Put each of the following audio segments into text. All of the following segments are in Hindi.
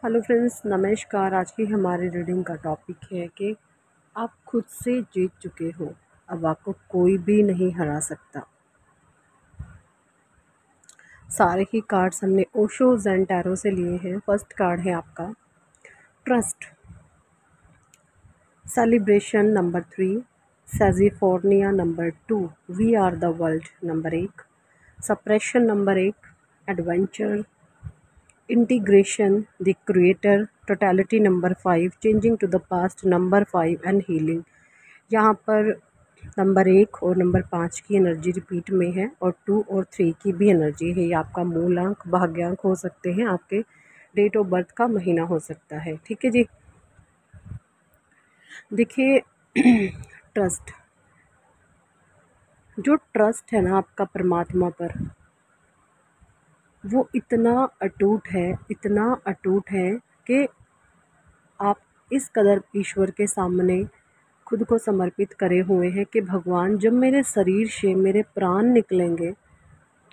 हेलो फ्रेंड्स, नमस्कार। आज की हमारी रीडिंग का टॉपिक है कि आप खुद से जीत चुके हो, अब आपको कोई भी नहीं हरा सकता। सारे ही कार्ड्स हमने ओशो ज़ेन टैरो से लिए हैं। फर्स्ट कार्ड है आपका ट्रस्ट, सेलिब्रेशन नंबर 3, सेजिफोर्निया number 2, we are the world number 1, suppression number 1, adventure, integration, the creator, totality number 5, changing to the past number 5 and healing. यहाँ पर नंबर 1 और नंबर 5 की एनर्जी रिपीट में है और 2 और 3 की भी एनर्जी है। ये आपका मूलांक, भाग्यांक हो सकते हैं, आपके डेट ऑफ बर्थ का महीना हो सकता है। ठीक है जी। देखिए ट्रस्ट, जो ट्रस्ट है ना आपका परमात्मा पर, वो इतना अटूट है, इतना अटूट है कि आप इस कदर ईश्वर के सामने खुद को समर्पित करे हुए हैं कि भगवान, जब मेरे शरीर से मेरे प्राण निकलेंगे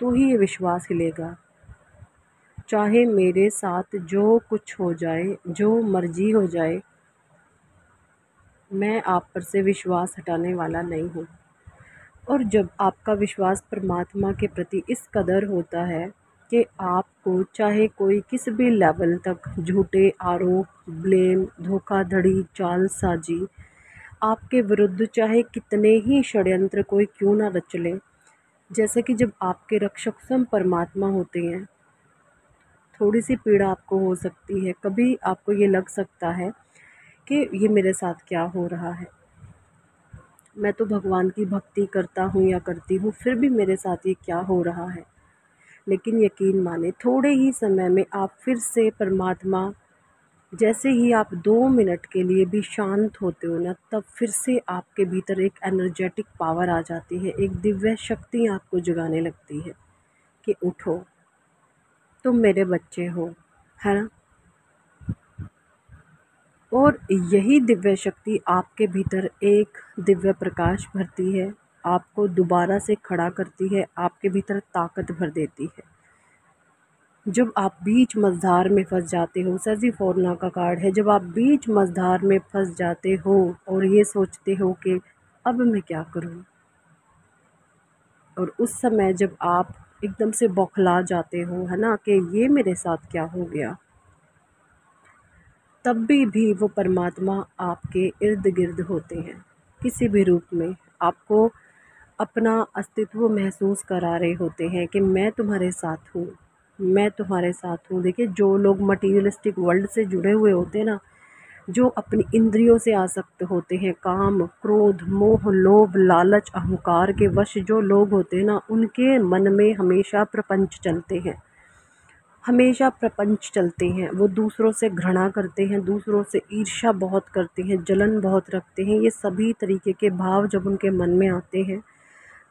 तो ही ये विश्वास हिलेगा। चाहे मेरे साथ जो कुछ हो जाए, जो मर्जी हो जाए, मैं आप पर से विश्वास हटाने वाला नहीं हूँ। और जब आपका विश्वास परमात्मा के प्रति इस कदर होता है कि आपको चाहे कोई किस भी लेवल तक झूठे आरोप, ब्लेम, धोखाधड़ी, चालसाजी, आपके विरुद्ध चाहे कितने ही षड्यंत्र कोई क्यों ना रच ले, जैसे कि जब आपके रक्षक स्वयं परमात्मा होते हैं, थोड़ी सी पीड़ा आपको हो सकती है। कभी आपको ये लग सकता है कि ये मेरे साथ क्या हो रहा है, मैं तो भगवान की भक्ति करता हूँ या करती हूँ, फिर भी मेरे साथ ये क्या हो रहा है। लेकिन यकीन माने, थोड़े ही समय में आप फिर से परमात्मा, जैसे ही आप 2 मिनट के लिए भी शांत होते हो ना, तब फिर से आपके भीतर एक एनर्जेटिक पावर आ जाती है, एक दिव्य शक्ति आपको जगाने लगती है कि उठो, तुम मेरे बच्चे हो, है ना। और यही दिव्य शक्ति आपके भीतर एक दिव्य प्रकाश भरती है, आपको दोबारा से खड़ा करती है, आपके भीतर ताकत भर देती है। जब आप बीच मझधार में फंस जाते हो, सेजिफोर्निया का कार्ड है, जब आप बीच मझधार में फंस जाते हो और ये सोचते हो कि अब मैं क्या करूं, और उस समय जब आप एकदम से बौखला जाते हो, है ना, कि ये मेरे साथ क्या हो गया, तब भी वो परमात्मा आपके इर्द गिर्द होते हैं, किसी भी रूप में आपको अपना अस्तित्व महसूस करा रहे होते हैं कि मैं तुम्हारे साथ हूँ, मैं तुम्हारे साथ हूँ। देखिए, जो लोग मटीरियलिस्टिक वर्ल्ड से जुड़े हुए होते हैं ना, जो अपनी इंद्रियों से आसक्त होते हैं, काम, क्रोध, मोह, लोभ, लालच, अहंकार के वश जो लोग होते हैं ना, उनके मन में हमेशा प्रपंच चलते हैं, हमेशा प्रपंच चलते हैं। वो दूसरों से घृणा करते हैं, दूसरों से ईर्ष्या बहुत करते हैं, जलन बहुत रखते हैं। ये सभी तरीके के भाव जब उनके मन में आते हैं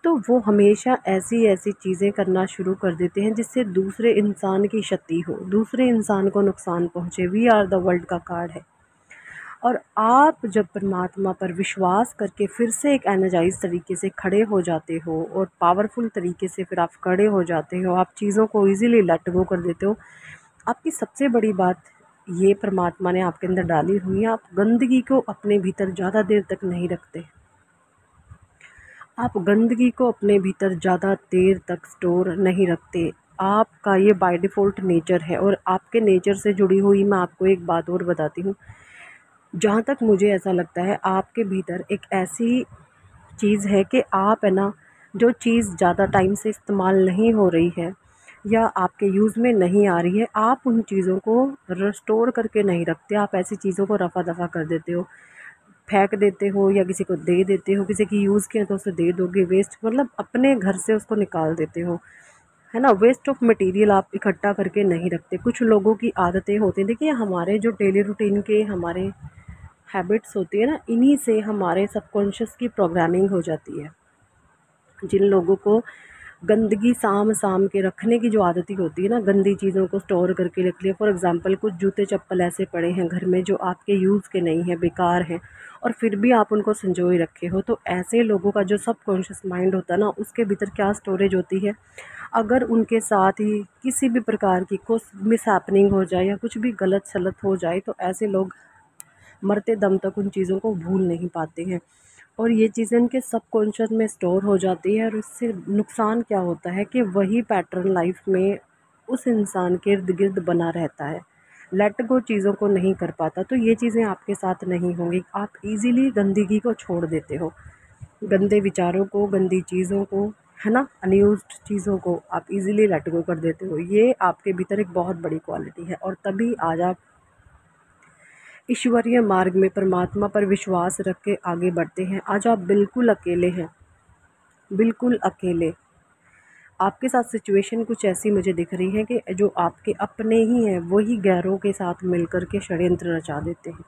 तो वो हमेशा ऐसी ऐसी चीज़ें करना शुरू कर देते हैं जिससे दूसरे इंसान की क्षति हो, दूसरे इंसान को नुकसान पहुँचे। वी आर द वर्ल्ड का कार्ड है। और आप जब परमात्मा पर विश्वास करके फिर से एक एनर्जाइज तरीके से खड़े हो जाते हो और पावरफुल तरीके से फिर आप खड़े हो जाते हो, आप चीज़ों को इजीली लेट गो कर देते हो। आपकी सबसे बड़ी बात ये परमात्मा ने आपके अंदर डाली हुई है, आप गंदगी को अपने भीतर ज़्यादा देर तक नहीं रखते। आप गंदगी को अपने भीतर ज़्यादा देर तक स्टोर नहीं रखते। आपका ये बाय डिफ़ॉल्ट नेचर है। और आपके नेचर से जुड़ी हुई मैं आपको एक बात और बताती हूँ। जहाँ तक मुझे ऐसा लगता है, आपके भीतर एक ऐसी चीज़ है कि आप, है ना, जो चीज़ ज़्यादा टाइम से इस्तेमाल नहीं हो रही है या आपके यूज़ में नहीं आ रही है, आप उन चीज़ों को रिस्टोर करके नहीं रखते। आप ऐसी चीज़ों को रफ़ा दफ़ा कर देते हो, फेंक देते हो या किसी को दे देते हो। किसी की यूज़ किया तो उसे दे दोगे, वेस्ट, मतलब अपने घर से उसको निकाल देते हो, है ना। वेस्ट ऑफ मटेरियल आप इकट्ठा करके नहीं रखते। कुछ लोगों की आदतें होती हैं, देखिए हमारे जो डेली रूटीन के हमारे हैबिट्स होती है ना, इन्हीं से हमारे सबकॉन्शियस की प्रोग्रामिंग हो जाती है। जिन लोगों को गंदगी साम साम के रखने की जो आदत होती है ना, गंदी चीज़ों को स्टोर करके रख लिया। फॉर एग्जांपल, कुछ जूते चप्पल ऐसे पड़े हैं घर में जो आपके यूज़ के नहीं हैं, बेकार हैं, और फिर भी आप उनको संजोए रखे हो, तो ऐसे लोगों का जो सबकॉन्शियस माइंड होता है ना, उसके भीतर क्या स्टोरेज होती है, अगर उनके साथ ही किसी भी प्रकार की कुछ मिसहैपनिंग हो जाए या कुछ भी गलत सलत हो जाए तो ऐसे लोग मरते दम तक उन चीज़ों को भूल नहीं पाते हैं और ये चीज़ें उनके सबकॉन्शियस में स्टोर हो जाती है और इससे नुकसान क्या होता है कि वही पैटर्न लाइफ में उस इंसान के इर्द गिर्द बना रहता है, लेट गो चीज़ों को नहीं कर पाता। तो ये चीज़ें आपके साथ नहीं होंगी, आप इजीली गंदगी को छोड़ देते हो, गंदे विचारों को, गंदी चीज़ों को, है ना, अनयूज्ड चीज़ों को आप इजीली लेट गो कर देते हो। ये आपके भीतर एक बहुत बड़ी क्वालिटी है और तभी आज आप ईश्वरीय मार्ग में परमात्मा पर विश्वास रख के आगे बढ़ते हैं। आज आप बिल्कुल अकेले हैं, बिल्कुल अकेले। आपके साथ सिचुएशन कुछ ऐसी मुझे दिख रही है कि जो आपके अपने ही हैं वही गैरों के साथ मिलकर के षड्यंत्र रचा देते हैं।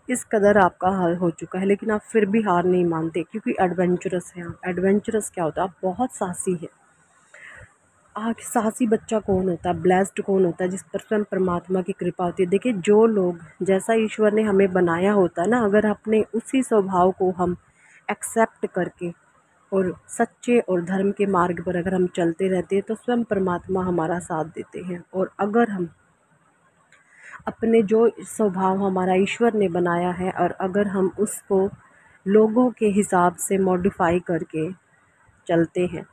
इस कदर आपका हाल हो चुका है, लेकिन आप फिर भी हार नहीं मानते क्योंकि एडवेंचरस हैं आप। एडवेंचरस क्या होता है? आप बहुत साहसी है। साहसी बच्चा कौन होता है? ब्लेस्ड कौन होता है? जिस पर स्वयं परमात्मा की कृपा होती है। देखिए, जो लोग जैसा ईश्वर ने हमें बनाया होता है ना, अगर अपने उसी स्वभाव को हम एक्सेप्ट करके और सच्चे और धर्म के मार्ग पर अगर हम चलते रहते हैं तो स्वयं परमात्मा हमारा साथ देते हैं। और अगर हम अपने जो स्वभाव हमारा ईश्वर ने बनाया है और अगर हम उसको लोगों के हिसाब से मॉडिफाई करके चलते हैं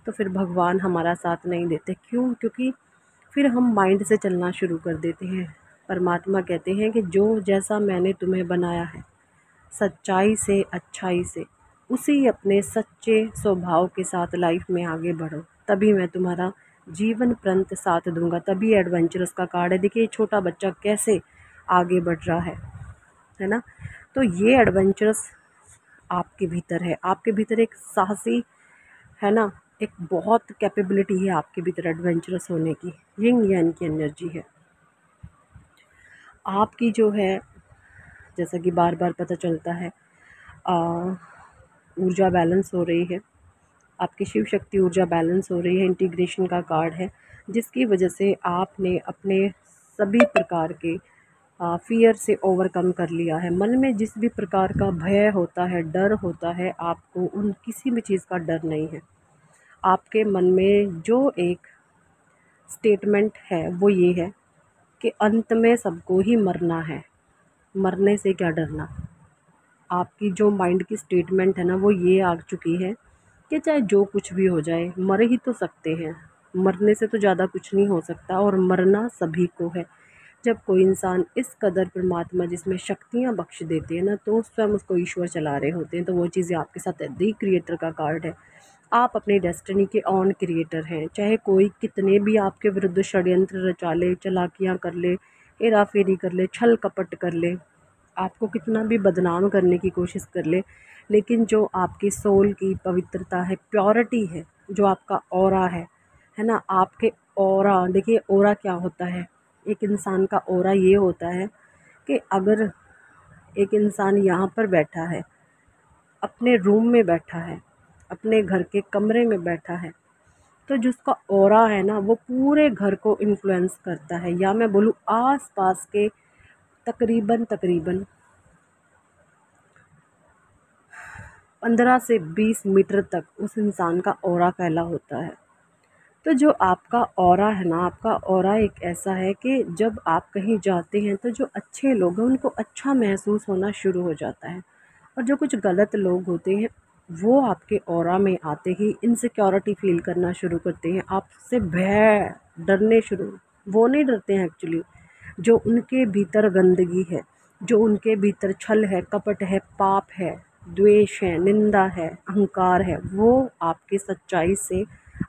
तो फिर भगवान हमारा साथ नहीं देते। क्यों? क्योंकि फिर हम माइंड से चलना शुरू कर देते हैं। परमात्मा कहते हैं कि जो जैसा मैंने तुम्हें बनाया है, सच्चाई से, अच्छाई से, उसी अपने सच्चे स्वभाव के साथ लाइफ में आगे बढ़ो, तभी मैं तुम्हारा जीवन पर्यंत साथ दूंगा। तभी एडवेंचरस का कार्ड है। देखिए, छोटा बच्चा कैसे आगे बढ़ रहा है ना। तो ये एडवेंचरस आपके भीतर है, आपके भीतर एक साहसी, है ना, एक बहुत कैपेबिलिटी है आपके भीतर एडवेंचरस होने की। यिंग यान की एनर्जी है आपकी जो है। जैसा कि बार बार पता चलता है, ऊर्जा बैलेंस हो रही है, आपकी शिव शक्ति ऊर्जा बैलेंस हो रही है। इंटीग्रेशन का कार्ड है, जिसकी वजह से आपने अपने सभी प्रकार के फ़ियर से ओवरकम कर लिया है। मन में जिस भी प्रकार का भय होता है, डर होता है, आपको उन किसी भी चीज़ का डर नहीं है। आपके मन में जो एक स्टेटमेंट है वो ये है कि अंत में सबको ही मरना है, मरने से क्या डरना। आपकी जो माइंड की स्टेटमेंट है ना वो ये आ चुकी है कि चाहे जो कुछ भी हो जाए, मर ही तो सकते हैं, मरने से तो ज़्यादा कुछ नहीं हो सकता और मरना सभी को है। जब कोई इंसान इस कदर परमात्मा जिसमें शक्तियाँ बख्श देते हैं ना, तो स्वयं उसको ईश्वर चला रहे होते हैं। तो वो चीज़ें आपके साथ है। दी क्रिएटर का कार्ड है, आप अपनी डेस्टिनी के ऑन क्रिएटर हैं। चाहे कोई कितने भी आपके विरुद्ध षड्यंत्र रचा ले, चालाकियाँ कर ले, हेरा फेरी कर ले, छल कपट कर ले, आपको कितना भी बदनाम करने की कोशिश कर ले, लेकिन जो आपकी सोल की पवित्रता है, प्योरिटी है, जो आपका ऑरा है ना, आपके ऑरा। देखिए, ऑरा क्या होता है? एक इंसान का ऑरा ये होता है कि अगर एक इंसान यहाँ पर बैठा है, अपने रूम में बैठा है, अपने घर के कमरे में बैठा है, तो जिसका ऑरा है ना वो पूरे घर को इन्फ्लुएंस करता है। या मैं बोलूँ आस पास के तकरीबन तकरीबन 15 से 20 मीटर तक उस इंसान का ऑरा फैला होता है। तो जो आपका ऑरा है ना, आपका ऑरा एक ऐसा है कि जब आप कहीं जाते हैं तो जो अच्छे लोग हैं उनको अच्छा महसूस होना शुरू हो जाता है और जो कुछ गलत लोग होते हैं वो आपके ऑरा में आते ही इनसिक्योरिटी फील करना शुरू करते हैं, आपसे भय, डरने शुरू। वो नहीं डरते हैं एक्चुअली, जो उनके भीतर गंदगी है, जो उनके भीतर छल है, कपट है, पाप है, द्वेष है, निंदा है, अहंकार है, वो आपकी सच्चाई से,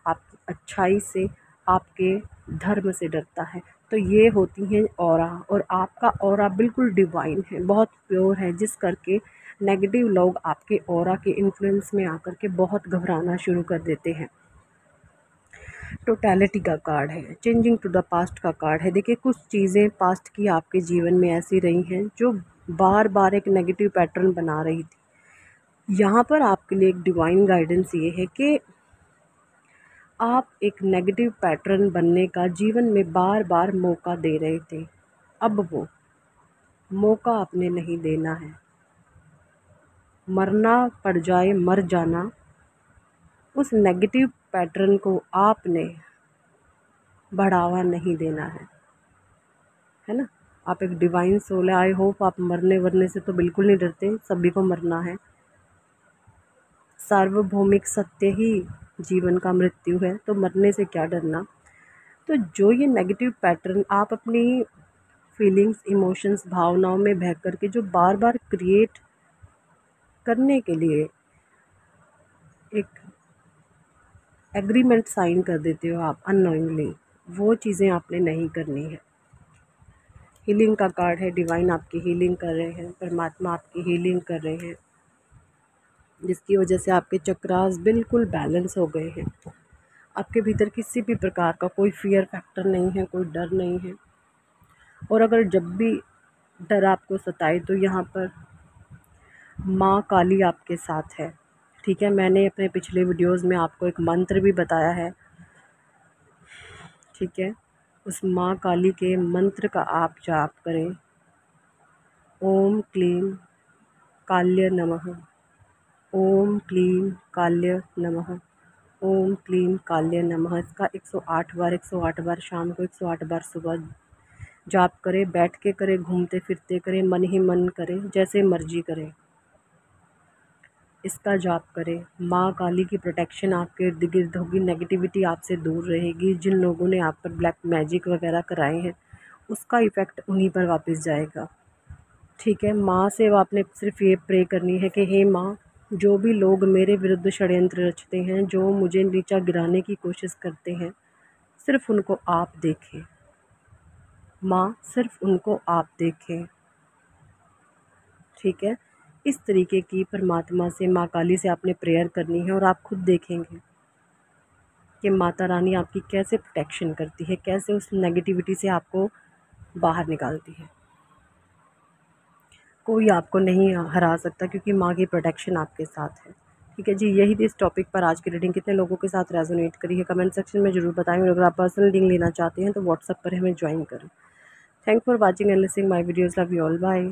आपकी अच्छाई से, आपके धर्म से डरता है। तो ये होती हैं ऑरा, और आपका ऑरा बिल्कुल डिवाइन है, बहुत प्योर है, जिस करके नेगेटिव लोग आपके ऑरा के इन्फ्लुएंस में आकर के बहुत घबराना शुरू कर देते हैं। टोटैलिटी का कार्ड है, चेंजिंग टू द पास्ट का कार्ड है। देखिए, कुछ चीज़ें पास्ट की आपके जीवन में ऐसी रही हैं जो बार बार एक नेगेटिव पैटर्न बना रही थी। यहाँ पर आपके लिए एक डिवाइन गाइडेंस ये है कि आप एक नेगेटिव पैटर्न बनने का जीवन में बार बार मौका दे रहे थे, अब वो मौका आपने नहीं देना है। मरना पड़ जाए, मर जाना, उस नेगेटिव पैटर्न को आपने बढ़ावा नहीं देना है ना। आप एक डिवाइन सोल है। आई होप आप मरने वरने से तो बिल्कुल नहीं डरते, सभी को मरना है। सार्वभौमिक सत्य ही जीवन का मृत्यु है, तो मरने से क्या डरना। तो जो ये नेगेटिव पैटर्न आप अपनी फीलिंग्स, इमोशंस, भावनाओं में बह कर के जो बार बार क्रिएट करने के लिए एक एग्रीमेंट साइन कर देते हो आप अननोइंगली, वो चीज़ें आपने नहीं करनी है। हीलिंग का कार्ड है, डिवाइन आपकी हीलिंग कर रहे हैं, परमात्मा आपकी हीलिंग कर रहे हैं, जिसकी वजह से आपके चक्रास बिल्कुल बैलेंस हो गए हैं। आपके भीतर किसी भी प्रकार का कोई फियर फैक्टर नहीं है, कोई डर नहीं है। और अगर जब भी डर आपको सताए तो यहाँ पर माँ काली आपके साथ है, ठीक है। मैंने अपने पिछले वीडियोस में आपको एक मंत्र भी बताया है, ठीक है। उस माँ काली के मंत्र का आप जाप करें। ओम क्लीं काल्य नमः, ओम क्लीं काल्य नमः, ओम क्लीं काल्य नमः। इसका 108 बार, 108 बार शाम को, 108 बार सुबह जाप करें। बैठ के करें, घूमते फिरते करें, मन ही मन करें, जैसे मर्जी करें। इसका जाप करें। माँ काली की प्रोटेक्शन आपके इर्द गिर्द होगी, नेगेटिविटी आपसे दूर रहेगी। जिन लोगों ने आप पर ब्लैक मैजिक वगैरह कराए हैं, उसका इफ़ेक्ट उन्हीं पर वापस जाएगा, ठीक है। माँ से आपने सिर्फ ये प्रे करनी है कि हे माँ, जो भी लोग मेरे विरुद्ध षड्यंत्र रचते हैं, जो मुझे नीचा गिराने की कोशिश करते हैं, सिर्फ उनको आप देखें माँ, सिर्फ उनको आप देखें, ठीक है। इस तरीके की परमात्मा से, माँ काली से आपने प्रेयर करनी है और आप खुद देखेंगे कि माता रानी आपकी कैसे प्रोटेक्शन करती है, कैसे उस नेगेटिविटी से आपको बाहर निकालती है। कोई आपको नहीं हरा सकता, क्योंकि माँ की प्रोटेक्शन आपके साथ है, ठीक है जी। यही थी इस टॉपिक पर आज की रीडिंग। कितने लोगों के साथ रेजोनेट करी है कमेंट सेक्शन में ज़रूर बताएं। और अगर आप पर्सनल रीडिंग लेना चाहते हैं तो व्हाट्सएप पर हमें ज्वाइन करें। Thank for watching and listening my videos. Love you all, bye.